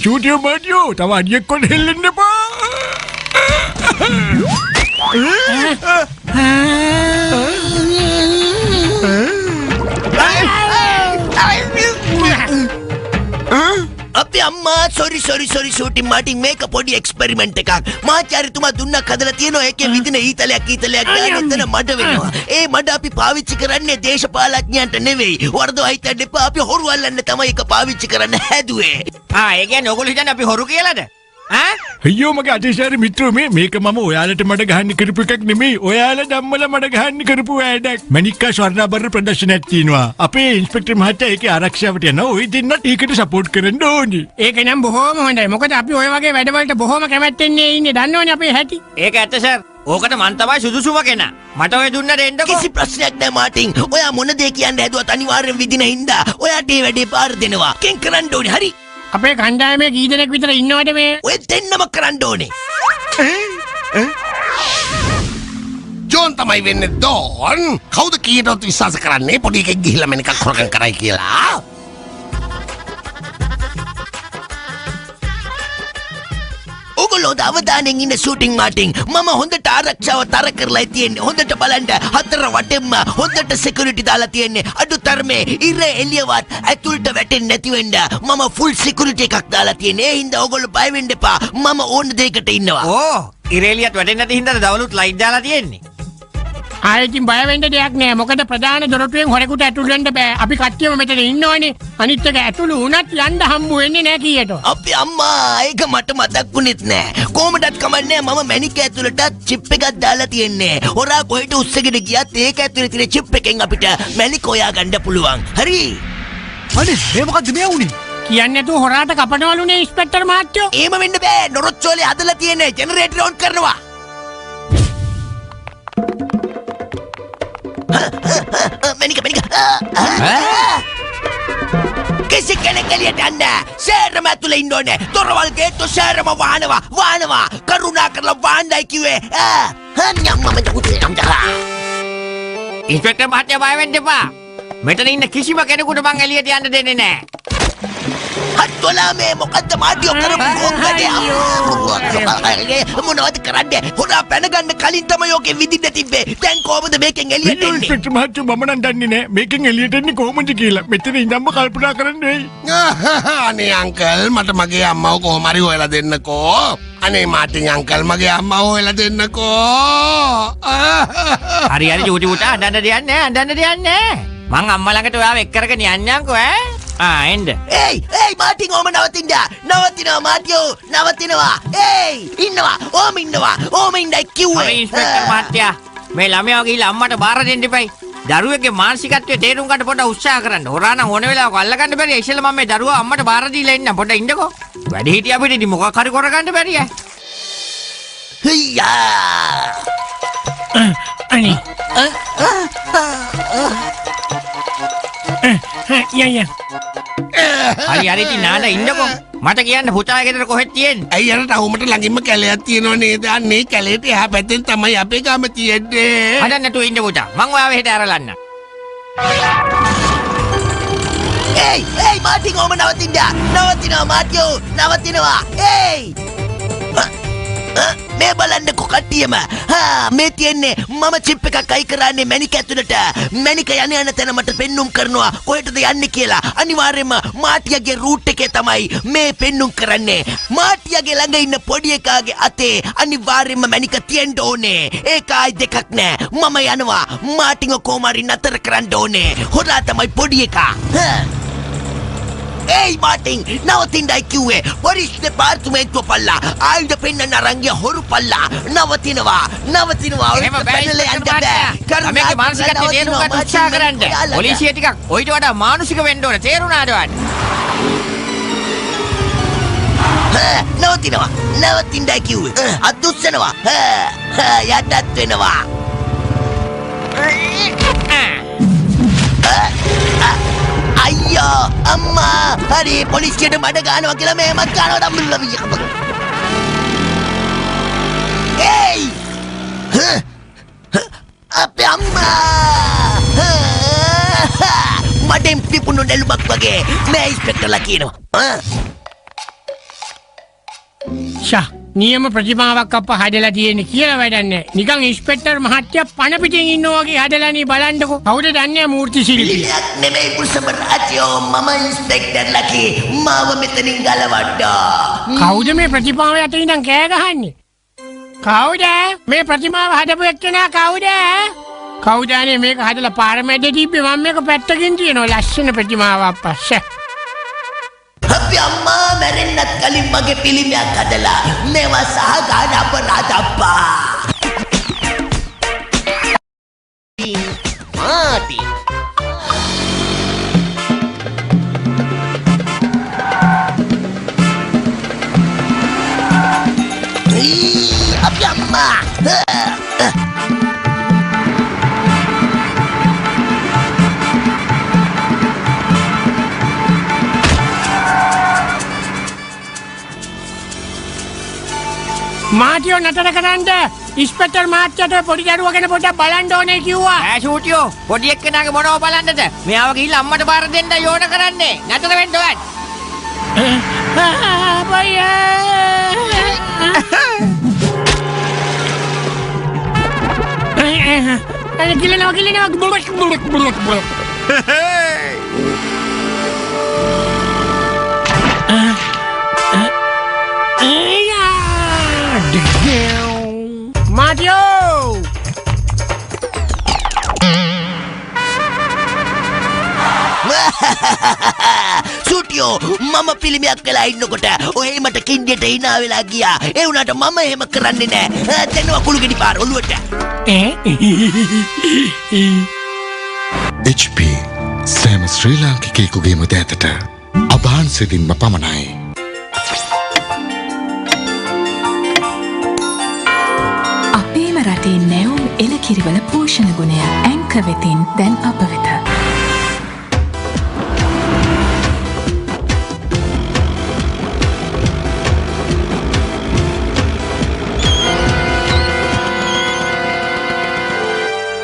Sudah Mario, tawa dia kon Helen apa? අපේ අම්මා sorry shooting Martin මේක පොඩි එක්ස්පෙරිමන්ට් එකක් මාචාරිතුමා දුන්නක් හදලා තියෙනවා ඒකේ විදින ඊතලයක් දාලා එතන මඩ වෙනවා ඒ මඩ අපි පාවිච්චි කරන්නේ දේශපාලඥයන්ට නෙවෙයි වරදවා හිතන්න එපා අපි හොරු අල්ලන්න තමයි ඒක පාවිච්චි කරන්න හැදුවේ ඒ කියන්නේ ඔයගොල්ලෝ හිතන්නේ අපි හොරු කියලාද අයියෝ මගේ අතිශාර මිත්‍රෝ මේක මම ඔයාලට මඩ ගහන්න කරපු එකක් නෙමෙයි ඔයාලා ධම්මල මඩ ගහන්න කරපු වැඩක් මණික්කා ස්වර්ණාභරණ ප්‍රදර්ශනයක් තියෙනවා අපේ ඉන්ස්පෙක්ටර් මහත්තයා ඒකේ ආරක්ෂාවට යනවා ඔය දෙන්නත් ඒකට සපෝට් කරන්න ඕනි ඒක නම් බොහොම හොඳයි මොකද අපි ඔය වගේ වැඩවලට බොහොම කැමැත්තෙන් ඉන්නේ දන්නවනේ අපේ හැටි ඒක ඇත්ත සර් ඕකට මන් තමයි සුදුසුම කෙනා මට ඔය දුන්නට එන්නකෝ කිසි ප්‍රශ්නයක් නැහැ මාටින් ඔයා මොන දේ කියන්න හැදුවත් අනිවාර්යෙන් විදින හින්දා ඔයාට මේ වැඩේ පාර දෙනවා කෙන් කරන්න ඕනේ හරි අපේ කණ්ඩායමේ කී දෙනෙක් විතර ඉන්නවද මේ ඔය දෙන්නම කරන්න ඕනේ ජෝන් තමයි වෙන්නේ ඩෝන් කවුද කීයටවත් විශ්වාස කරන්නේ පොඩි එකෙක් ගිහිල්ලා මම නිකන් හොරකම් කරයි කියලා ඔගොල්ලෝ අවධානයෙන් ඉන්න ෂූටින් මාටින් මම හොඳට ආරක්ෂාව තර කරලා තියෙන්නේ හොඳට බලන්න හතර වටෙන්ම හොඳට සිකියුරිටි දාලා තියෙන්නේ අඩුතරමේ ඉර එළියවත් ඇතුළට වැටෙන්නේ නැති වෙන්න මම ෆුල් සිකියුරිටි එකක් දාලා තියෙන්නේ ඒ හින්දා ඔගොල්ලෝ බය වෙන්න එපා මම ඕන දෙයකට ඉන්නවා ඕ ඉරේලියත් වැටෙන්නේ නැති හින්දාද දවලුත් ලයිට් දාලා තියෙන්නේ ආයෙකින් බය වෙන්න දෙයක් නෑ මොකද ප්‍රධාන දොරටුවෙන් හොරෙකුට ඇතුල් වෙන්න බෑ අපි කට්ටියම මෙතන ඉන්නවනේ අනිත් එක ඇතුළු වුණත් යන්න හම්බ වෙන්නේ නෑ කීයට අපේ අම්මා ඒක මට මතක් වුණෙත් නෑ කොහොමදත් කමන්නේ මම මැනික ඇතුළට චිප් එකක් දාලා තියෙන්නේ හොරා කොහෙට උස්සගෙන ගියත් ඒක ඇතුලේ තියෙන චිප් එකෙන් අපිට මැනික හොයා ගන්න පුළුවන් හරි අනේ මේ මොකද්ද මේ වුනේ කියන්නේ නැතුව හොරාට කපනවලුනේ ඉන්ස්පෙක්ටර් මහත්තයෝ එහෙම වෙන්න බෑ නොරොච්චෝලේ හදලා තියෙන්නේ ජෙනරේටර් ඔන් කරනවා මැනික කිසි කෙනෙක් එළියට යන්න සෑරම ඇතුලේ ඉන්න ඕනේ දොරවල් ගේට්ටු සෑරම වහනවා කරුණා කරලා වහන්නයි කිව්වේ ඉන්ස්පෙක්ටර් මහත්තයා බය වෙන්න එපා මෙතන ඉන්න කිසිම කෙනෙකුට මං එළියට යන්න දෙන්නේ නැහැ හත්වලා මේ මොකද්ද මාඩියෝ කරපු මොනවද කරන්නේ හොරා පැනගන්න කලින් තමයි ඔකේ විදින්න තිබ්බේ දැන් කොහොමද මේකෙන් එළියට එන්නේ ඉන්ස්පෙක්ටර් මහත්තයා මම නම් දන්නේ නැහැ මේකෙන් එළියට එන්නේ කොහොමද කියලා මෙතන ඉඳන්ම කල්පනා කරන්න වෙයි අනේ අංකල් මට මගේ අම්මව කොහොම හරි හොයලා දෙන්නකෝ අනේ මාටින් අංකල් මගේ අම්මව හොයලා දෙන්නකෝ හරි චූටි පුතා අඬන්න දෙයක් නැහැ මං අම්මා ළඟට ඔයාව එක් කරගෙන යන්නම්කෝ එන්න ඒයි මාටින් ඕම නවතිනවා මාටියෝ නවතිනවා ඒයි ඉන්නවා ඕම ඉන්නයි කිව්වේ ඉන්ස්පෙක්ටර් මහත්තයා මේ ළමයාව ගිහිල්ලා අම්මට බාර දෙන්න එපයි දරුවෙක්ගේ මානසිකත්වයේ තේරුම් ගන්න පොඩ්ඩක් උත්සාහ කරන්න හොරා නම් ඕන වෙලාවක අල්ල ගන්න බැරි ඉතින් මම මේ දරුවා අම්මට බාර දීලා ඉන්න පොඩ්ඩක් ඉන්නකෝ වැඩි හිටිය අපිට ඉතින් මොකක් හරි කරගන්න බැරිය හයියා අනේ හරි ඉතින් නාඩ ඉන්නකෝ මට කියන්න පුතාගේ ගෙදර කොහෙද තියෙන්නේ ඇයි අර ටවුමට ළඟින්ම කැලයක් තියෙනව නේද අනේ කැලේට එහා පැත්තෙන් තමයි අපේ ගම තියෙන්නේ හදන්න නැතුව ඉන්න පුතා මං ඔයාව හෙට ඇරලන්න ඒයි මාටින් ඕම නවතිනවා මාටියෝ නවතිනවා ඒයි මේ බලන්නකො කට්ටියම මේ තියෙන්නේ මම චිප් එකක් අයි කරන්නේ මැනික ඇතුළට මැනික යන තැන මට පෙන්눔 කරනවා කොහෙටද යන්නේ කියලා අනිවාර්යයෙන්ම මාටියාගේ රූට් එකේ තමයි මේ පෙන්눔 කරන්නේ මාටියාගේ ළඟ ඉන්න පොඩි එකාගේ අතේ අනිවාර්යයෙන්ම මැනික තියෙන්න ඕනේ ඒක ආයි දෙකක් නෑ මම යනවා මාටින්ව කොමාරි නතර කරන්න ඕනේ හොරා තමයි පොඩි එකා ඒයි මාටින් නවතින්නයි කිව්වේ පොලිස් දෙපාර්තමේන්තුව පල්ලා ආයුධ පෙන්නන්න අරන් ගිය හොරු පල්ලා නවතිනවා එහෙම බැරිලා යන්න බෑ මේකේ මානසිකත්වයේ තේරුම් ගන්න උත්සාහ කරන්න පොලිසිය ටිකක් ඔයිට වඩා මානසික වෙන්න ඕන තේරුණාද ඔයාලට නවතින්නයි කිව්වේ අත් උස්සනවා යටත් වෙනවා අයියෝ අම්මා හරි පොලිසියට මඩ ගන්නවා කියලා මෙහෙමත් ගන්නවා දම්බුල්ලා ඒයි අපේ අම්මා කැපුණු නෙළුමක් වගේ මේ ඉස්පෙක්ටර්ලා කියනවා. ෂා නියම ප්‍රතිමාවක් අප හදලා තියෙන කියලා වැඩන්නේ. නිකන් ඉන්ස්පෙක්ටර් මහත්තයා පණ පිටින් ඉන්නවා වගේ හදලානේ බලන්නකෝ. කවුද දන්නේ මූර්ති ශිල්පී? පිළිලයක් නෙමෙයි පුරුෂම රාජ්‍යෝ මම ඉන්ස්පෙක්ටර් ලකි මාව මෙතනින් ගලවන්න. කවුද මේ ප්‍රතිමාව යට ඉඳන් කෑ ගහන්නේ? කවුද මේ ප්‍රතිමාව හදපු එක්කෙනා කවුද? කවුදනේ මේක හදලා පාරමැද්දේ තිබ්බේ මම මේක පැත්තකින් තියනවා ලස්සන ප්‍රතිමාවක් අප්පා. අපි අම්මා මැරෙන්නත් කලින් මගේ පිළිමයක් හදලා මේවා සහගාන අපරාධ අප්පා. මාටි අපි අම්මා මාටියෝ නතර කරන්න ඉස්පෙක්ටර් මහත්තයාට පොඩි දරුවා ගැන පොඩ්ඩක් බලන්න ඕනේ කිව්වා. ඈ ෂූටියෝ පොඩි එක්කෙනාගේ මොනව බලන්නද? මෙයාව ගිහිල්ලා අම්මට බාර දෙන්න යෝන කරන්නේ. නතර වෙන්න ඔයත්. Mario! සුටියෝ මම පිළිමයක් වෙලා ඉන්නකොට ඔය මට කින්ඩියට hina වෙලා ගියා. ඒ වුණාට මම එහෙම කරන්නේ නෑ. දෙන්නවා කුළුගෙඩි පාර ඔළුවට. HP සෑම ශ්‍රී ලාංකිකයෙකුගේම දෑතට අභාන්සවින්ම පමණයි. අපේම රටේ නැවුම් එළකිරිවල පෝෂණ ගුණය ඇංක වෙතින් දැන් අප වෙත.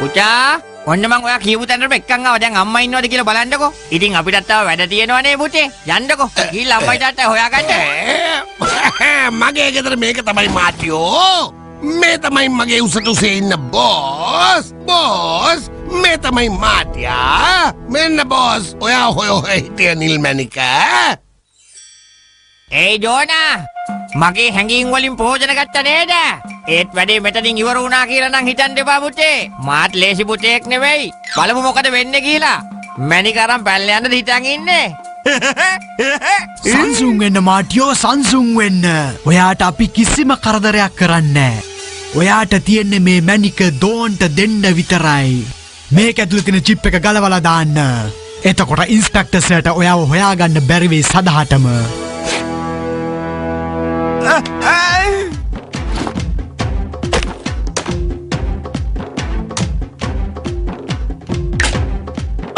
පුතා ඔන්න මං ඔයා කියපු තැනට එක්කන් ආවා. දැන් අම්මා ඉන්නවද කියලා බලන්නකෝ. ඉතින් අපිටත් තව වැඩ තියෙනවනේ පුතේ. යන්නකෝ. ගිහිල්ලා අම්මයි තාත්තයි හොයාගන්න. මගේ ගෙදර මේක තමයි මාටියෝ. මේ තමයි මගේ උසටුසේ ඉන්න බෝස්. බෝස් මේ තමයි මාටියා. මෙන්න බෝස් ඔයා හොය හිටිය නිල්මැණික. ඒ ජෝනා මගේ හැඟීම් වලින් ප්‍රයෝජන ගත්ත නේද? ඒත් වැඩේ මෙතනින් ඉවර වුණා කියලා නම් හිතන්න එපා පුතේ. මාත් ලේසි පුතේක් නෙවෙයි. බලමු මොකද වෙන්නේ කියලා. මැණික අරන් පැල්ල යන්නද හිතන් ඉන්නේ. සංසුන් වෙන්න මාටියෝ සංසුන් වෙන්න. ඔයාට අපි කිසිම කරදරයක් කරන්නේ නෑ. ඔයාට තියෙන්නේ මේ මැණික දෝන්ට දෙන්න විතරයි. මේක ඇතුළේ තියෙන චිප් එක ගලවලා දාන්න. එතකොට ඉන්ස්පෙක්ටර්ස්ට ඔයාව හොයාගන්න බැරි වෙයි සදහටම.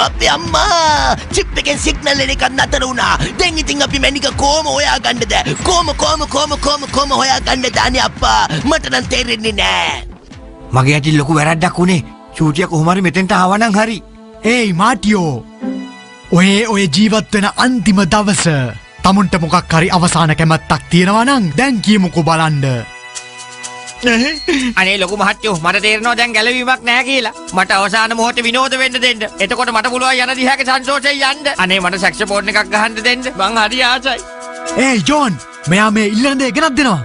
අපේ අම්මා චිප් එකෙන් සිග්නල් එකක් නතර වුණා. දැන් ඉතින් අපි මැනික කොහොම හොයාගන්නද? කොහොම හොයාගන්නද අනේ අප්පා? මට නම් තේරෙන්නේ නෑ. මගේ ඇටින් ලොකු වැරද්දක් උනේ. ෂූටියා කොහොම හරි මෙතෙන්ට ආවනම් හරි. ඒයි මාටියෝ ඔය ජීවත් වෙන අන්තිම දවස තමුන්ට මොකක් හරි අවසාන කැමැත්තක් තියෙනවා නම් දැන් කියමුකෝ බලන්න. අනේ ලොකු මහත්තයෝ මට තේරෙනවා දැන් ගැලවීමක් නැහැ කියලා. මට අවසාන මොහොතේ විනෝද වෙන්න දෙන්න. එතකොට මට පුළුවන් යන දිහාගේ සන්තෝෂයෙන් යන්න. අනේ මට සැක්සෆෝන් එකක් ගහන්න දෙන්න. මං හරි ආසයි. ඒයි ජෝන් මෙයා මේ ඉල්ලන දේ ගෙනත් දෙනවා.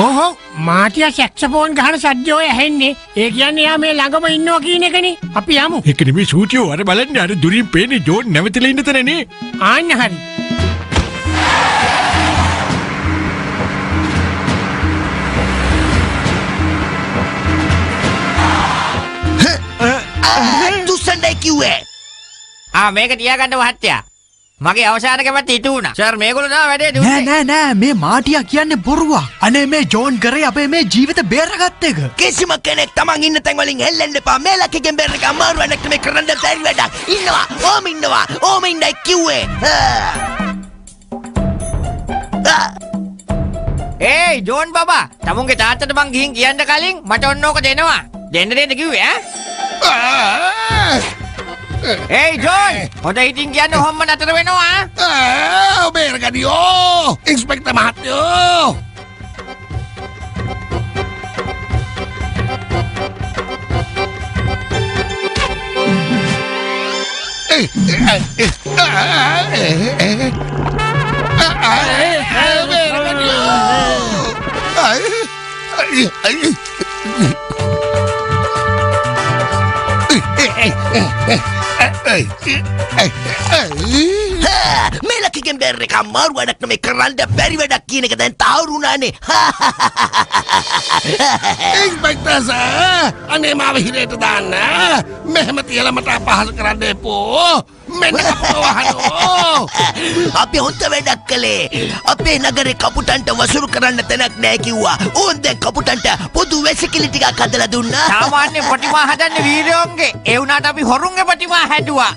ඕහෝ මාටියා සැක්සෆෝන් ගහන සද්දය ඔය ඇහෙන්නේ. ඒ කියන්නේ යා මේ ළඟම ඉන්නවා කියන එකනේ. අපි යමු. ඒක නෙමෙයි ෂූටියෝ අර බලන්න අර දුරින් පේන්නේ ජෝන් නැවතිලා ඉන්න තැනනේ. ආන්න හරි. දුස්සන්නයි කිව්වේ. මේක තියාගන්න මහත්තයා. මගේ අවසාන කැමැත්ත ඉටු වුණා. සර් මේගොල්ලෝ තමයි වැඩේ නෑ දුන්නේ. නෑ නෑ මේ මාටියා කියන්නේ බොරුවක්. අනේ මේ ජෝන් කරේ අපේ මේ ජීවිත බේරගත්ත එක. කිසිම කෙනෙක් තමන් ඉන්න තැන් වලින් හෙල්ලෙන්න එපා. මේ ලකිගෙන් බැරි එක අමාරු වැඩක් මේ කරන්න බැරි වැඩක්. ඉන්නවා. ඕම ඉන්නවා. ඕම ඉන්නයි කිව්වේ. ඒයි ජෝන් බබා තමුන්ගේ තාත්තට මං ගිහින් කියන්න කලින් මට ඔන්න ඕක දෙනවා. දෙන්න දෙන්න කිව්වේ ඈ? ඒයි ජෝන් හොඳ හිතින් කියන්න ඔහොම නතර වෙනවා. බේරගනියෝ ඉන්ස්පෙක්ටර් මහත්තයෝ මේ ලකිගෙන් බැරි එක අමාරු වැඩක් නෙමෙයි කරන්න බැරි වැඩක් කියන එක දැන් තහවුරු වුණානේ. ඉන්ස්පෙක්ටර් සර් අනේ මාව හිරේට දාන්න මෙහෙම තියලා මට අපහාස කරන්න එපෝ මෙන්න කපුවහනෝ අපි හොඳ වැඩක් කළේ. අපේ නගරේ කපුටන්ට වසුරු කරන්න තැනක් නෑ කිව්වා. ඕන් දැන් කපුටන්ට පොදු වැසිකිලි ටිකක් හදලා දුන්නා. සාමාන්‍ය ප්‍රතිමා හදන්නේ වීරයෝන්ගේ. ඒ වුණාට අපි හොරුන්ගේ ප්‍රතිමා හැදුවා.